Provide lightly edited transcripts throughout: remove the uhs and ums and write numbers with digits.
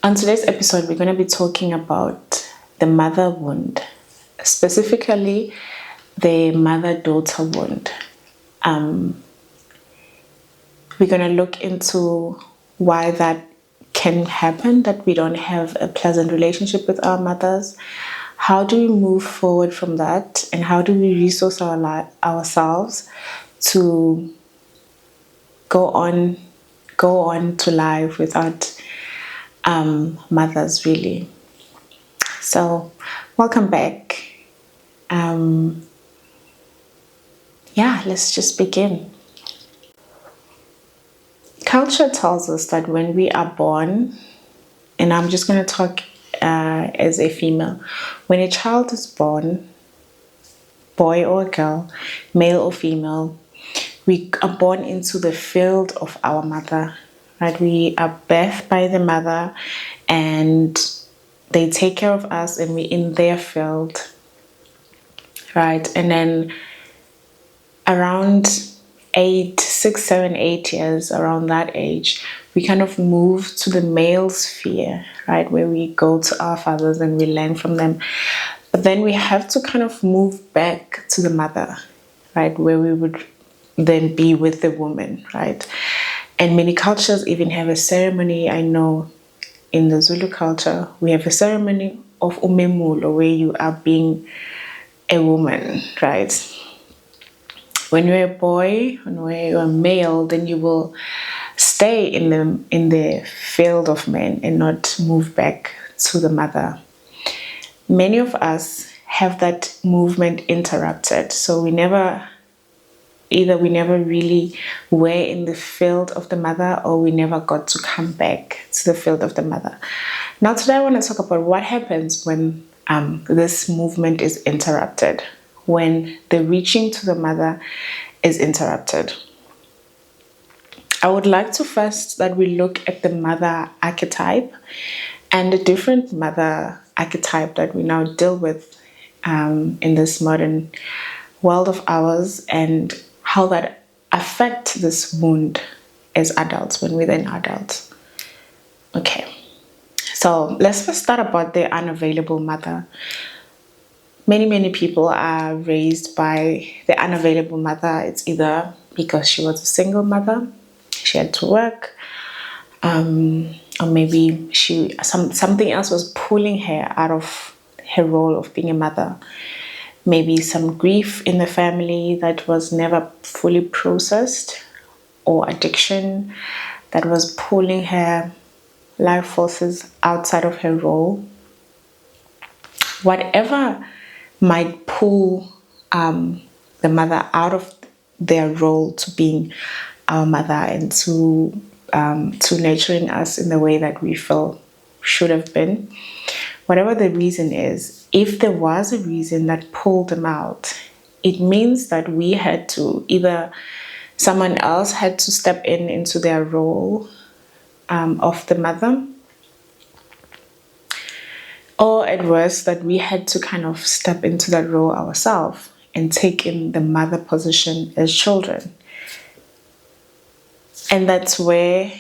On today's episode, we're going to be talking about the mother wound, specifically the mother-daughter wound. We're going to look into why that can happen, that we don't have a pleasant relationship with our mothers. How do we move forward from that, and how do we resource ourselves to go on to life without mothers, really. So welcome back. Let's just begin. Culture tells us that when we are born, and I'm just going to talk as a female, when a child is born, boy or girl, male or female, we are born into the field of our mother, right? We are birthed by the mother, and they take care of us, and we're in their field, right? And then around 6, 7, 8 years, around that age, we kind of move to the male sphere, right? Where we go to our fathers and we learn from them. But then we have to kind of move back to the mother, right? Where we would then be with the woman, right? And many cultures even have a ceremony. I know in the Zulu culture, we have a ceremony of umemulo, where you are being a woman, right? When you're a boy, when you're a male, then you will stay in the field of men and not move back to the mother. Many of us have that movement interrupted, so we never really were in the field of the mother, or we never got to come back to the field of the mother. Now today I want to talk about what happens when this movement is interrupted, when the reaching to the mother is interrupted. I would like to first that we look at the mother archetype and the different mother archetype that we now deal with in this modern world of ours, and how that affect this wound as adults, when we're then adults. Okay, so let's first start about the unavailable mother. Many people are raised by the unavailable mother. It's either because she was a single mother, she had to work, or maybe something else was pulling her out of her role of being a mother. Maybe some grief in the family that was never fully processed, or addiction that was pulling her life forces outside of her role. Whatever might pull the mother out of their role to being our mother and to nurturing us in the way that we feel should have been. Whatever the reason is, if there was a reason that pulled them out, it means that we had to, either someone else had to step into their role of the mother, or at worst that we had to kind of step into that role ourselves and take in the mother position as children. And that's where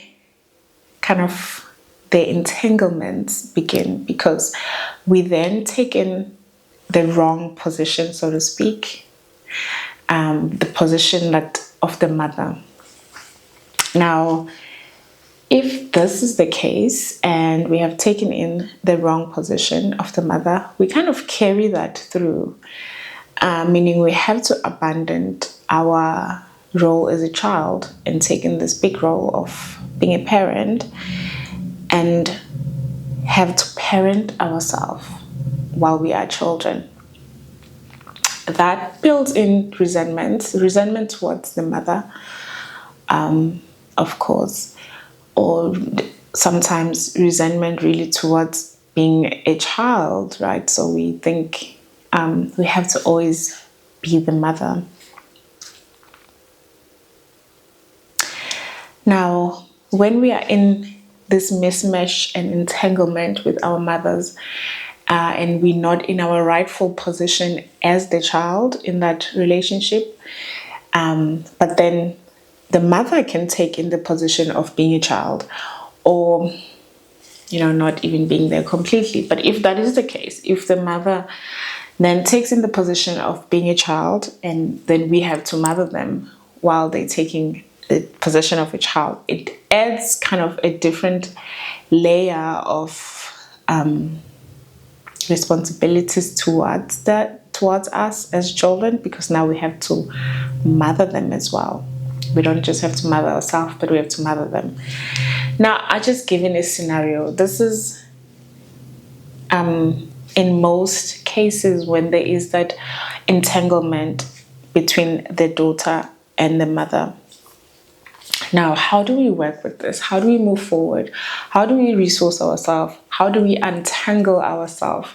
kind of the entanglements begin, because we then take in the wrong position, so to speak, the position of the mother. Now, if this is the case and we have taken in the wrong position of the mother, we kind of carry that through, meaning we have to abandon our role as a child and take in this big role of being a parent, and have to parent ourselves while we are children. That builds in resentment towards the mother, of course, or sometimes resentment really towards being a child, right? So we think we have to always be the mother. Now, when we are in this mismatch and entanglement with our mothers, and we're not in our rightful position as the child in that relationship, but then the mother can take in the position of being a child, or not even being there completely. But if that is the case, if the mother then takes in the position of being a child, and then we have to mother them while they're taking the position of a child, it adds kind of a different layer of responsibilities towards us as children, because now we have to mother them as well. We don't just have to mother ourselves, but we have to mother them. Now, I just given a scenario. This is in most cases when there is that entanglement between the daughter and the mother. Now, how do we work with this? How do we move forward? How do we resource ourselves? How do we untangle ourselves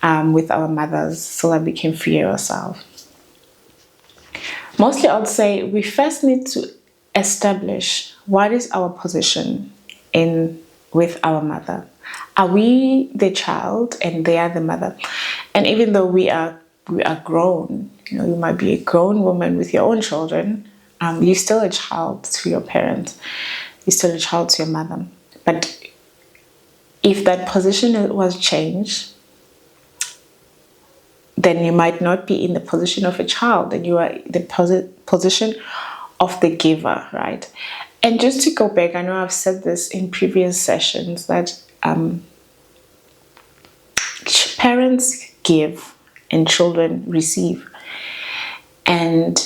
with our mothers so that we can free ourselves? Mostly, I'd say we first need to establish what is our position with our mother. Are we the child and they are the mother? And even though we are grown, you might be a grown woman with your own children, you're still a child to your parents. You're still a child to your mother. But if that position was changed, then you might not be in the position of a child, and you are the position of the giver, right? And just to go back, I know I've said this in previous sessions that parents give and children receive, and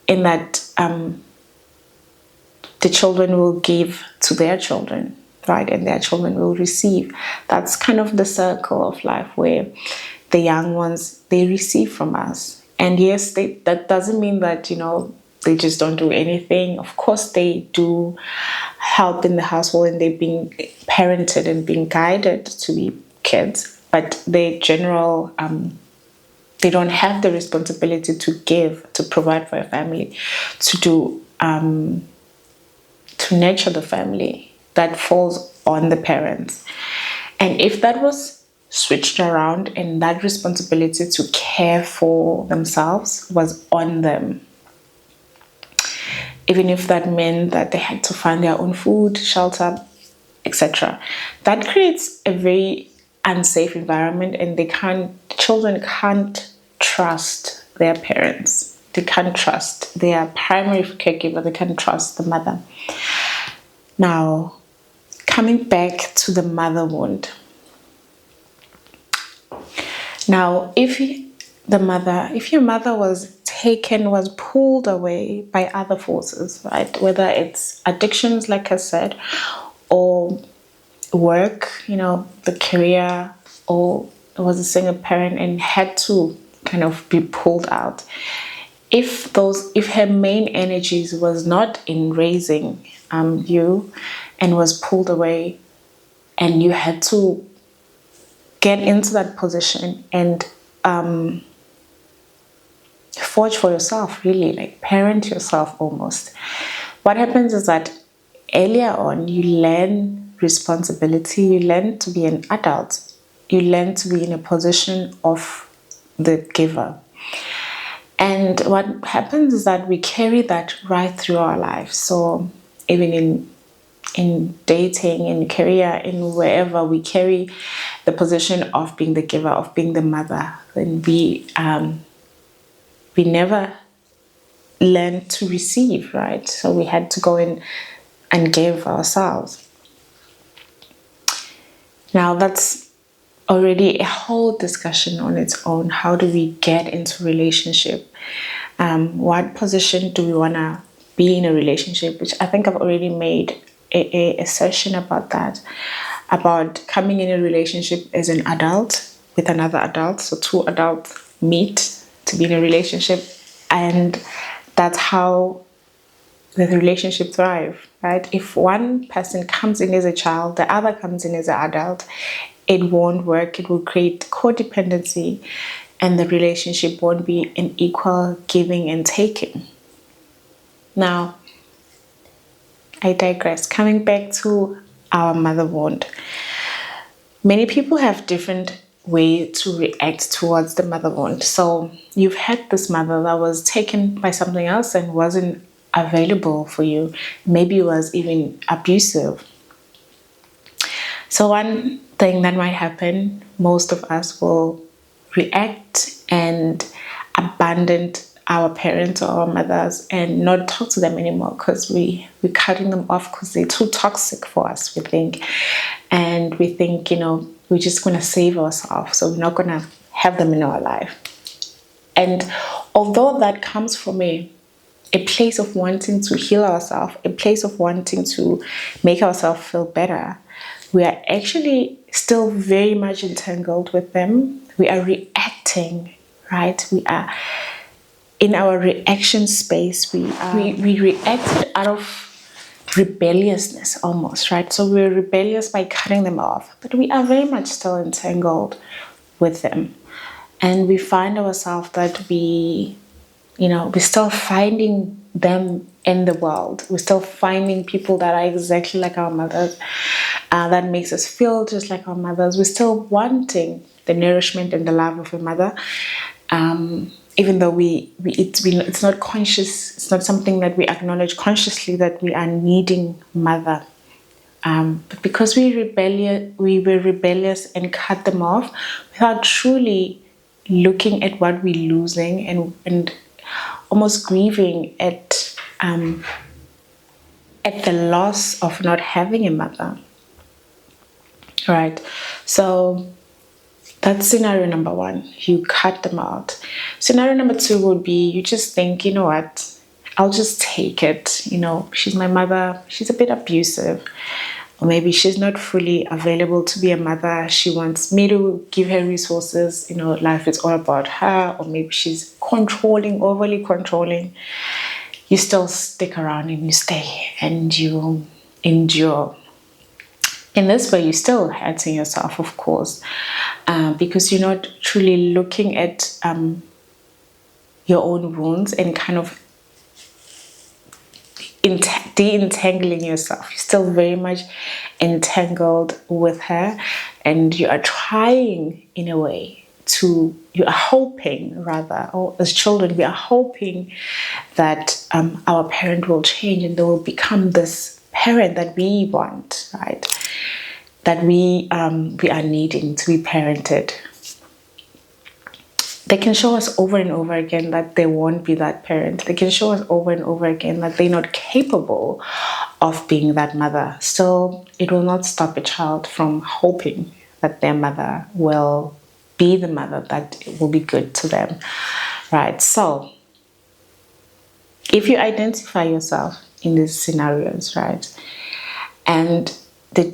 in that the children will give to their children, right, and their children will receive. That's kind of the circle of life where the young ones, they receive from us. And yes, that doesn't mean that they just don't do anything. Of course they do help in the household, and they're being parented and being guided to be kids, but they they don't have the responsibility to give, to provide for a family, to do to nurture the family. That falls on the parents. And if that was switched around and that responsibility to care for themselves was on them, even if that meant that they had to find their own food, shelter, etc., that creates a very unsafe environment, and children can't trust their parents. They can't trust their primary caregiver. They can't trust the mother. Now, coming back to the mother wound. Now, if your mother was pulled away by other forces, right? Whether it's addictions, like I said, or work, the career, or was a single parent and had to kind of be pulled out. If her main energies was not in raising you and was pulled away, and you had to get into that position and forge for yourself, really, like parent yourself almost. What happens is that earlier on, you learn responsibility, you learn to be an adult, you learn to be in a position of the giver. And what happens is that we carry that right through our lives. So even in dating, in career, in wherever, we carry the position of being the giver, of being the mother. And we never learned to receive, right? So we had to go in and give ourselves. Now that's already a whole discussion on its own. How do we get into relationship? What position do we want to be in a relationship? Which I think I've already made a session about that, about coming in a relationship as an adult with another adult. So two adults meet to be in a relationship, and that's how the relationship thrive, right? If one person comes in as a child, the other comes in as an adult, it won't work. It will create codependency, and the relationship won't be an equal giving and taking. Now, I digress. Coming back to our mother wound. Many people have different way to react towards the mother wound. So you've had this mother that was taken by something else and wasn't available for you. Maybe was even abusive. So one thing that might happen, most of us will react and abandon our parents or our mothers and not talk to them anymore because we're cutting them off because they're too toxic for us, we think. And we think, we're just going to save ourselves, so we're not going to have them in our life. And although that comes from a place of wanting to heal ourselves, a place of wanting to make ourselves feel better, we are actually still very much entangled with them. We are reacting, right? We are in our reaction space. We reacted out of rebelliousness almost, right? So we're rebellious by cutting them off, but we are very much still entangled with them. And we find ourselves that we're still finding them in the world. We're still finding people that are exactly like our mothers, that makes us feel just like our mothers. We're still wanting the nourishment and the love of a mother, even though it's not conscious. It's not something that we acknowledge consciously that we are needing mother. But because we were rebellious and cut them off without truly looking at what we're losing and almost grieving at the loss of not having a mother, right? So that's scenario number one. You cut them out. Scenario number two would be you just think, you know what, I'll just take it. She's my mother. She's a bit abusive. Or maybe she's not fully available to be a mother. She wants me to give her resources. Life is all about her. Or maybe she's controlling, overly controlling. You still stick around and you stay and you endure. In this way, you're still hurting yourself, of course, because you're not truly looking at your own wounds and kind of de-entangling yourself. You're still very much entangled with her, and you are trying in a way you are hoping rather, or as children we are hoping that our parent will change and they will become this parent that we want, right? That we are needing to be parented. They can show us over and over again that they won't be that parent. They can show us over and over again that they're not capable of being that mother. Still, it will not stop a child from hoping that their mother will be the mother that will be good to them, right? So, if you identify yourself in these scenarios, right, and the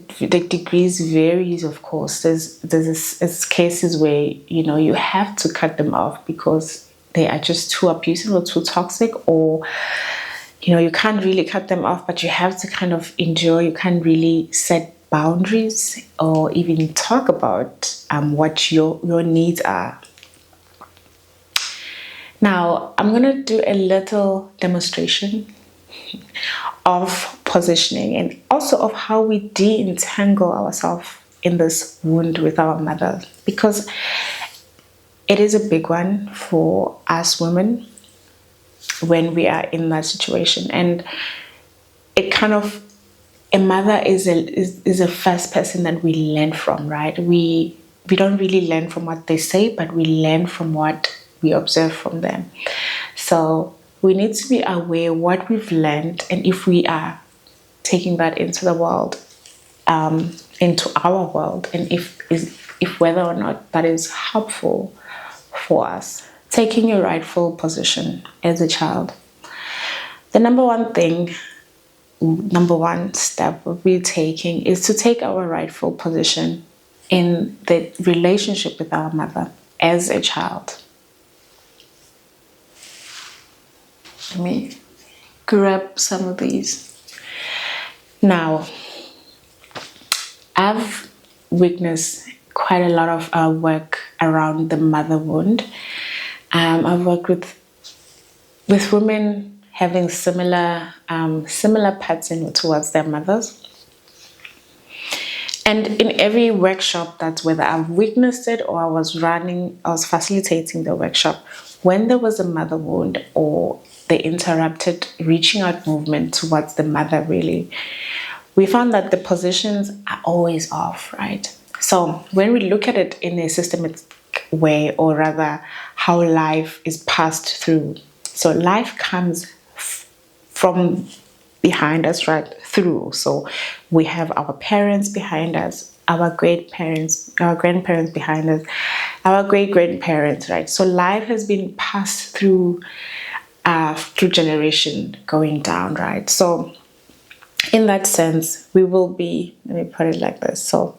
degrees varies, of course. There's cases where you have to cut them off because they are just too abusive or too toxic, or you can't really cut them off, but you have to kind of endure. You can't really set boundaries or even talk about what your needs are. Now, I'm gonna do a little demonstration of positioning and also of how we de-entangle ourselves in this wound with our mother, because it is a big one for us women when we are in that situation. And it kind of, a mother is a first person that we learn from, right? We don't really learn from what they say, but we learn from what we observe from them. So we need to be aware what we've learned, and if we are taking that into the world, into our world, and if whether or not that is helpful for us. Taking your rightful position as a child. The number one step we're taking is to take our rightful position in the relationship with our mother as a child. Let me grab some of these. Now, I've witnessed quite a lot of work around the mother wound. I've worked with women having similar pattern towards their mothers. And in every workshop, that's whether I've witnessed it or I was facilitating the workshop, when there was a mother wound or the interrupted reaching out movement towards the mother, really, we found that the positions are always off, right? So when we look at it in a systematic way, or rather how life is passed through, so life comes from behind us, right through. So we have our parents behind us, our great parents, our grandparents behind us, our great grandparents, right? So life has been passed through through generation going down, right? So in that sense, we will be, let me put it like this. So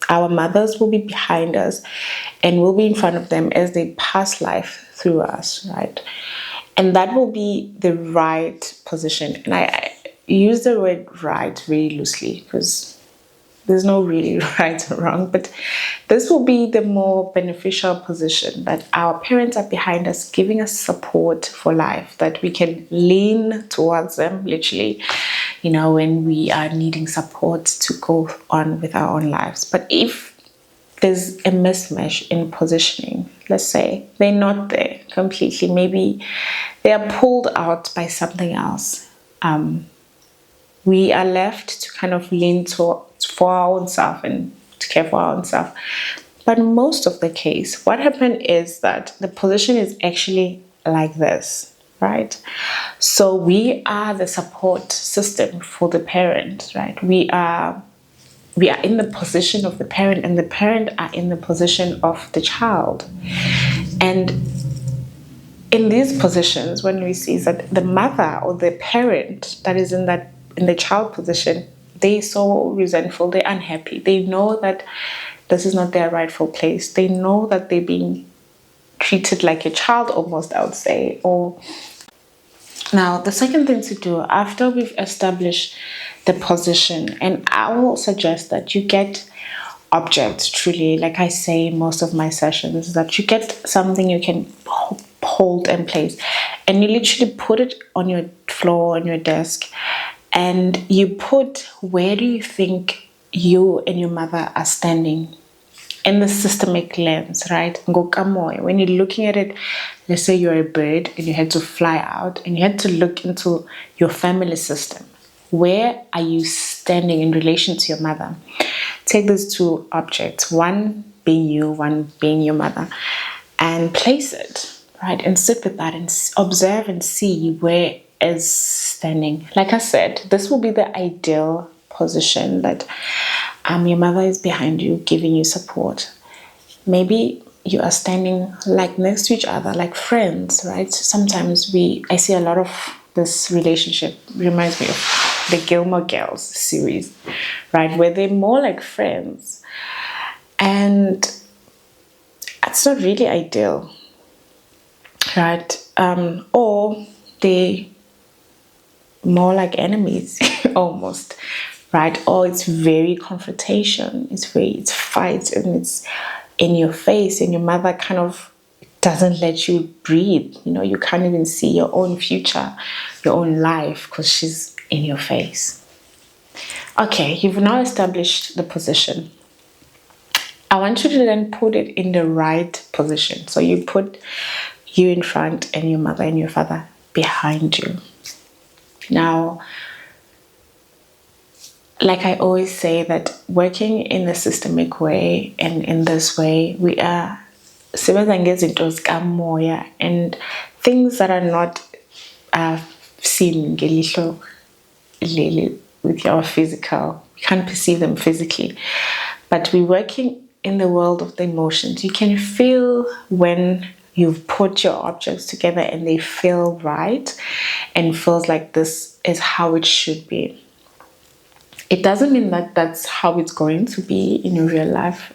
our mothers will be behind us and we'll be in front of them as they pass life through us, right? And that will be the right position. And I use the word right very loosely because there's no really right or wrong, but this will be the more beneficial position, that our parents are behind us, giving us support for life, that we can lean towards them, literally, when we are needing support to go on with our own lives. But if there's a mismatch in positioning, let's say they're not there completely, maybe they are pulled out by something else, we are left to kind of lean for our own self and to care for our own self. But most of the case, what happened is that the position is actually like this, right? So we are the support system for the parent, right? We are in the position of the parent, and the parent are in the position of the child. And in these positions, when we see that the mother or the parent that is in the child position, they're so resentful, they're unhappy. They know that this is not their rightful place. They know that they're being treated like a child almost, I would say. Or now, the second thing to do after we've established the position, and I will suggest that you get objects, truly, like I say in most of my sessions, is that you get something you can hold and place, and you literally put it on your floor, on your desk, and you put, where do you think you and your mother are standing in the systemic lens, right? When you're looking at it, let's say you're a bird and you had to fly out and you had to look into your family system. Where are you standing in relation to your mother? Take these two objects, one being you, one being your mother, and place it, right? And sit with that and observe and see where is standing. Like I said, this will be the ideal position, that your mother is behind you, giving you support. Maybe you are standing like next to each other, like friends, right? Sometimes I see a lot of this relationship, reminds me of the Gilmore Girls series, right? Where they're more like friends. And it's not really ideal, right? Or they more like enemies almost, right? Or it's very confrontation, it's fights, and it's in your face, and your mother kind of doesn't let you breathe. You can't even see your own future, your own life, because she's in your face. Okay, you've now established the position. I want you to then put it in the right position. So you put you in front and your mother and your father behind you. Now, like I always say, that working in a systemic way and in this way, we are and things that are not seen with your physical. We can't perceive them physically, but we're working in the world of the emotions. You can feel when you've put your objects together and they feel right and feels like this is how it should be. It doesn't mean that that's how it's going to be in your real life.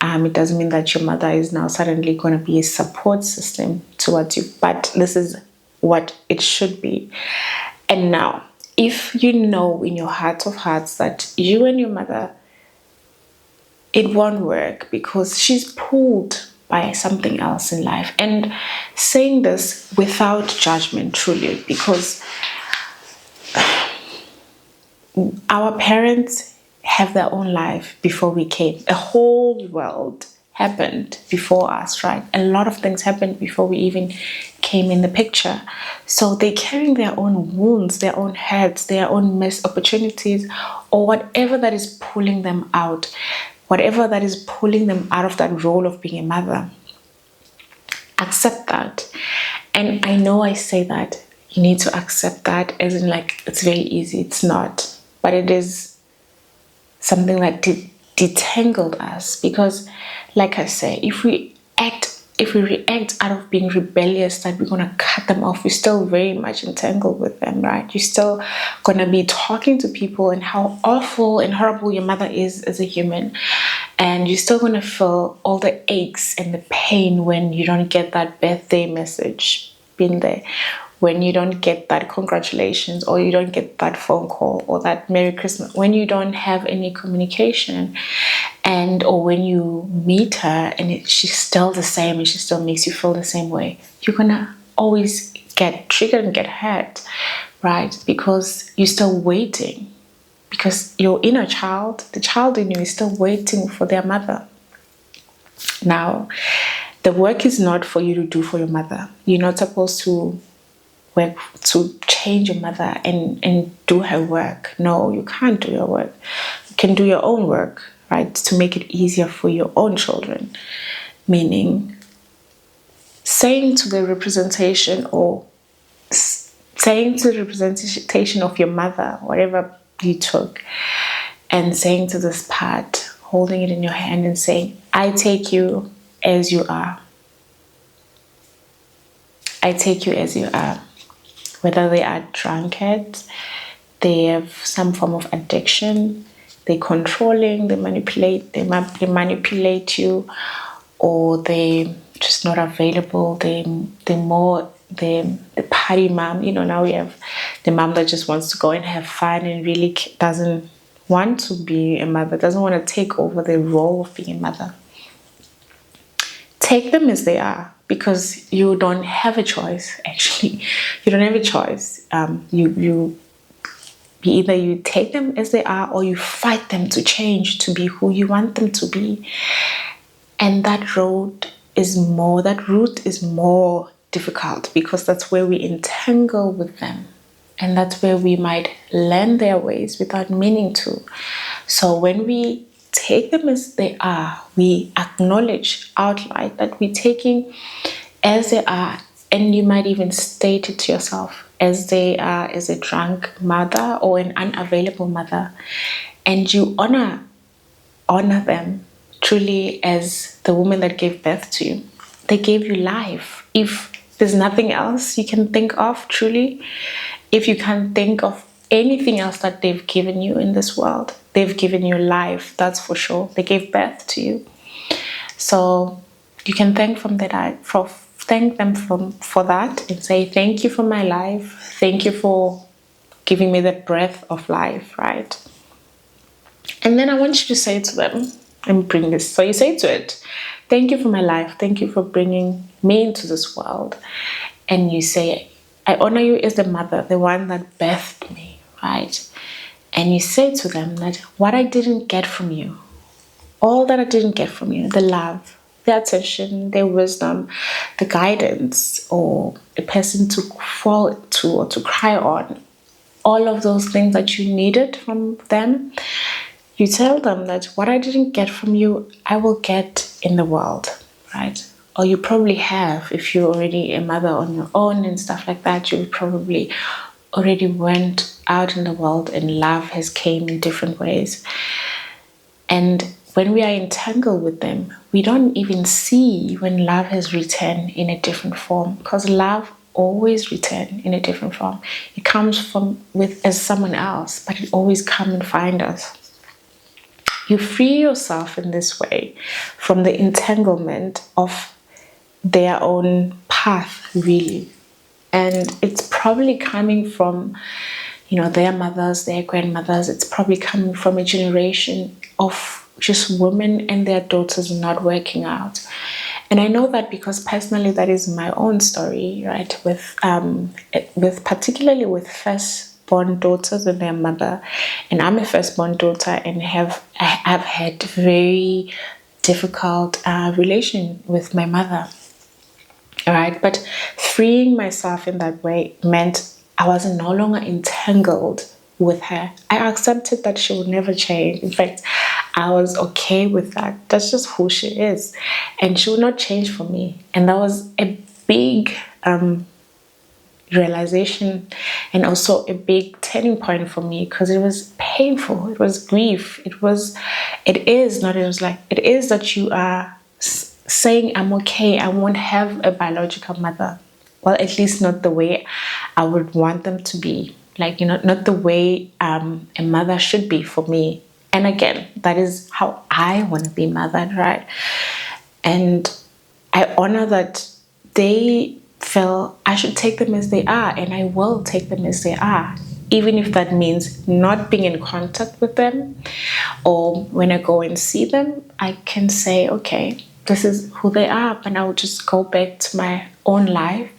It doesn't mean that your mother is now suddenly going to be a support system towards you, but this is what it should be. And now, if you know in your heart of hearts that you and your mother, it won't work because she's pulled by something else in life. And saying this without judgment, truly, because our parents have their own life before we came. A whole world happened before us, right? A lot of things happened before we even came in the picture. So they're carrying their own wounds, their own hurts, their own missed opportunities, or whatever that is pulling them out, whatever that is pulling them out of that role of being a mother. Accept that. And I know I say that you need to accept that as in like it's very easy. It's not, but it is something that detangled us, because like I say, if we react out of being rebellious that we're gonna cut them off, we're still very much entangled with them, right? You're still gonna be talking to people and how awful and horrible your mother is as a human, and you're still gonna feel all the aches and the pain when you don't get that birthday message. Been there. When you don't get that congratulations, or you don't get that phone call, or that Merry Christmas, when you don't have any communication, and or when you meet her and she's still the same and she still makes you feel the same way, you're gonna always get triggered and get hurt, right? Because you're still waiting, because your inner child, the child in you, is still waiting for their mother. Now, the work is not for you to do for your mother. You're not supposed to work to change your mother and do her work. No, you can't do your work. You can do your own work, right, to make it easier for your own children. Meaning, saying to the representation of your mother, whatever you took, and saying to this part, holding it in your hand and saying, I take you as you are. I take you as you are. Whether they are drunkards, they have some form of addiction, they're controlling, they manipulate you, or they just not available. They're the party mom. Now we have the mom that just wants to go and have fun and really doesn't want to be a mother, doesn't want to take over the role of being a mother. Take them as they are, because you don't have a choice. Actually, you don't have a choice. You either you take them as they are, or you fight them to change to be who you want them to be. And that route is more difficult, because that's where we entangle with them, and that's where we might learn their ways without meaning to. So when we take them as they are, we acknowledge outright that we're taking as they are, and you might even state it to yourself, as they are, as a drunk mother or an unavailable mother, and you honor them truly as the woman that gave birth to you. They gave you life. If there's nothing else you can think of, truly, if you can't think of anything else that they've given you in this world, they've given you life, that's for sure. They gave birth to you. So you can thank them for that, and say, thank you for my life. Thank you for giving me the breath of life, right? And then I want you to say to them, and bring this. So you say to it, thank you for my life. Thank you for bringing me into this world. And you say, I honor you as the mother, the one that birthed me, right? And you say to them that what I didn't get from you, all that I didn't get from you, the love, the attention, the wisdom, the guidance, or a person to fall to or to cry on, all of those things that you needed from them, you tell them that what I didn't get from you, I will get in the world, right? Or you probably have, if you're already a mother on your own and stuff like that, you probably already went out in the world and love has came in different ways. And when we are entangled with them, we don't even see when love has returned in a different form, because love always return in a different form. It comes as someone else, but it always come and find us. You free yourself in this way from the entanglement of their own path, really. And it's probably coming from, their mothers, their grandmothers. It's probably coming from a generation of just women and their daughters not working out. And I know that because personally that is my own story, right? With particularly with firstborn daughters and their mother. And I'm a firstborn daughter and I've had very difficult relation with my mother. All right, but freeing myself in that way meant I was no longer entangled with her. I accepted that she would never change. In fact, I was okay with that. That's just who she is, and she would not change for me. And that was a big realization, and also a big turning point for me, because it was painful. It was grief. It is not. It was like, it is that you are saying, I'm okay, I won't have a biological mother. Well, at least not the way I would want them to be. Like, not the way a mother should be for me. And again, that is how I want to be mothered, right? And I honor that they feel I should take them as they are, and I will take them as they are, even if that means not being in contact with them. Or when I go and see them, I can say, okay, this is who they are, and I will just go back to my own life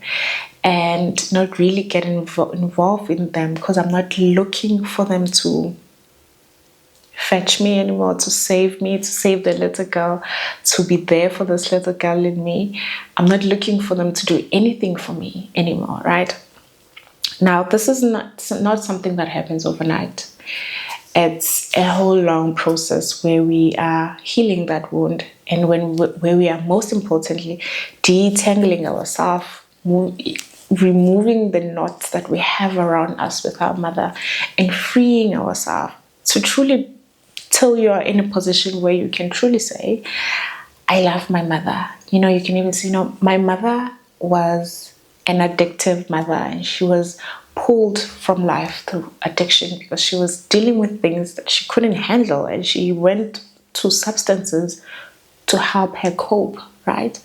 and not really get involved in them, because I'm not looking for them to fetch me anymore, to save me, to save the little girl, to be there for this little girl in me. I'm not looking for them to do anything for me anymore, right? Now, this is not something that happens overnight. It's a whole long process where we are healing that wound, and where we are, most importantly, detangling ourselves, removing the knots that we have around us with our mother, and freeing ourselves to truly, till you are in a position where you can truly say, I love my mother. You can even say, my mother was an addictive mother, and she was pulled from life through addiction because she was dealing with things that she couldn't handle, and she went to substances to help her cope, right?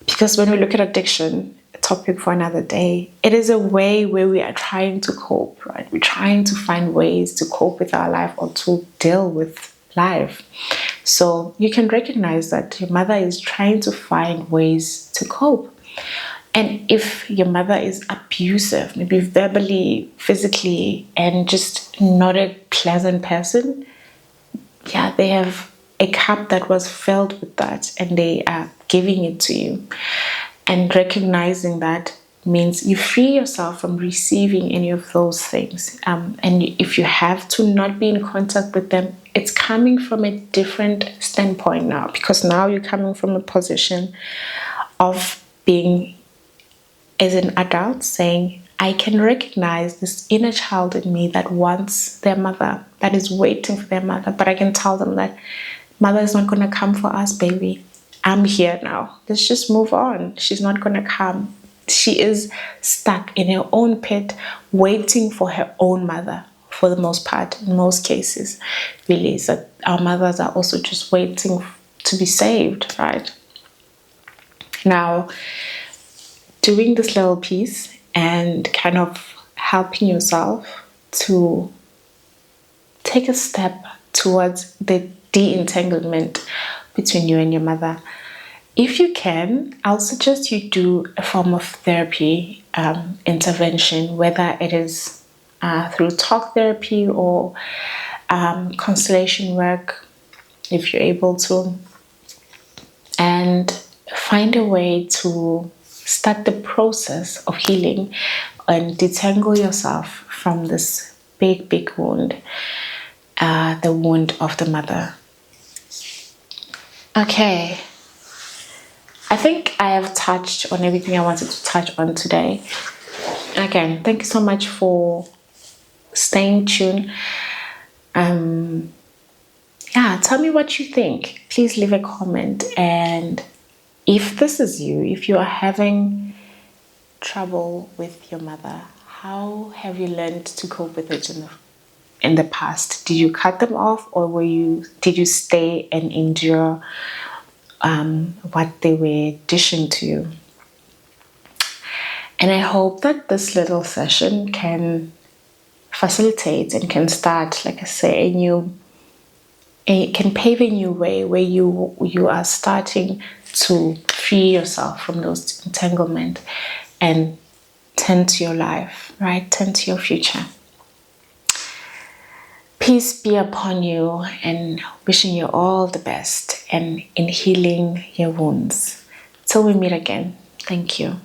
Because when we look at addiction, a topic for another day, it is a way where we are trying to cope, right? We're trying to find ways to cope with our life, or to deal with life. So you can recognize that your mother is trying to find ways to cope. And if your mother is abusive, maybe verbally, physically, and just not a pleasant person, yeah, they have a cup that was filled with that, and they are giving it to you. And recognizing that means you free yourself from receiving any of those things. And if you have to not be in contact with them, it's coming from a different standpoint now, because now you're coming from a position of being, as an adult, saying, I can recognize this inner child in me that wants their mother, that is waiting for their mother. But I can tell them that mother is not going to come for us, baby. I'm here now. Let's just move on. She's not going to come. She is stuck in her own pit, waiting for her own mother, for the most part, in most cases, really. So our mothers are also just waiting to be saved, right? Now, doing this little piece and kind of helping yourself to take a step towards the de-entanglement between you and your mother. If you can, I'll suggest you do a form of therapy intervention, whether it is through talk therapy or constellation work, if you're able to, and find a way to start the process of healing and detangle yourself from this big wound, the wound of the mother. Okay, I think I have touched on everything I wanted to touch on today. Again, thank you so much for staying tuned. Tell me what you think. Please leave a comment. And if this is you, if you are having trouble with your mother, how have you learned to cope with it in the past? Did you cut them off, or did you stay and endure what they were dishing to you? And I hope that this little session can facilitate and can start, like I say, can pave a new way where you are starting to free yourself from those entanglement and tend to your life, right? Tend to your future. Peace be upon you, and wishing you all the best and in healing your wounds. Till we meet again. Thank you.